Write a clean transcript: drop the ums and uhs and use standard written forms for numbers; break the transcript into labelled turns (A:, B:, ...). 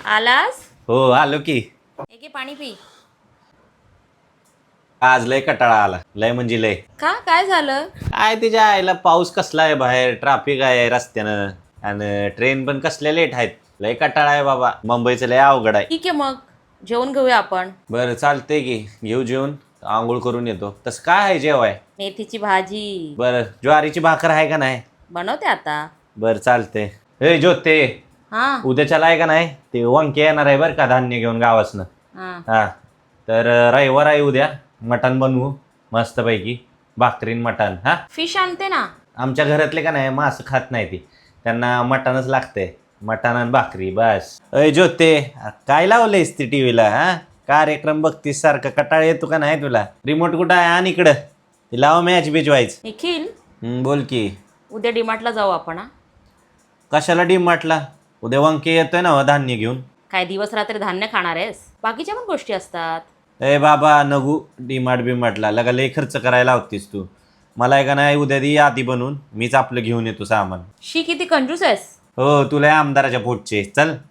A: आलास?
B: हो आलो की.
A: एक पाणी पी.
B: आज लय कटाळा आला, लय म्हणजे लय.
A: का काय झालं?
B: काय तिच्या आईला, पाऊस कसला आहे बाहेर, ट्रॅफिक आहे रस्त्यानं आणि ट्रेन पण कसल्या लेट आहेत. लय कटाळा आहे बाबा, मुंबईचं लय अवघड आहे.
A: ठीक आहे मग जेवण घेऊया आपण.
B: बरं चालतंय की, घेऊ जेवण, आंघोळ करून येतो. तसं काय आहे जेवाय?
A: मेथीची भाजी
B: बरं ज्वारीची भाकर आहे का नाही?
A: बनवते आता.
B: बरं चालतंय. हे ज्योते,
A: हा
B: उद्याच्याला आहे का नाही, ते वंके येणार आहे बरं का धान्य घेऊन गावासनं.
A: हा
B: हा तर रविवार आहे उद्या, मटण बनवू मस्तपैकी, भाकरीन मटण. हा
A: फिश आणते ना.
B: आमच्या घरातले का नाही मांस खात नाही ती, त्यांना मटणच लागतंय. मटण आणि भाकरी बस. अय ज्योते, काय लावलंयस ती टीव्हीला? हा कार्यक्रम बघतीस सारखं, कटाळ येतो का नाही तुला? रिमोट कुठं आहे? आणि इकडं ते लाव, मॅच बीच व्हायचं.
A: निखिल
B: बोल की.
A: उद्या डीमार्टला जाऊ आपण हा.
B: कशाला डीमार्टला? उद्या वंके येतोय ना धान्य घेऊन.
A: काय दिवस रात्री धान्य खाणार आहेस? बाकीच्या पण गोष्टी असतात.
B: ए बाबा नगू डीमार्ट बिमार्टला, लगा लय खर्च करायला होतीस तू. मला आहे का नाही उद्या दी यादी बनवून, मीच आपलं घेऊन येतो सामान.
A: शी किती कंजूस आहेस.
B: हो तुला आमदाराच्या पोटचे. चल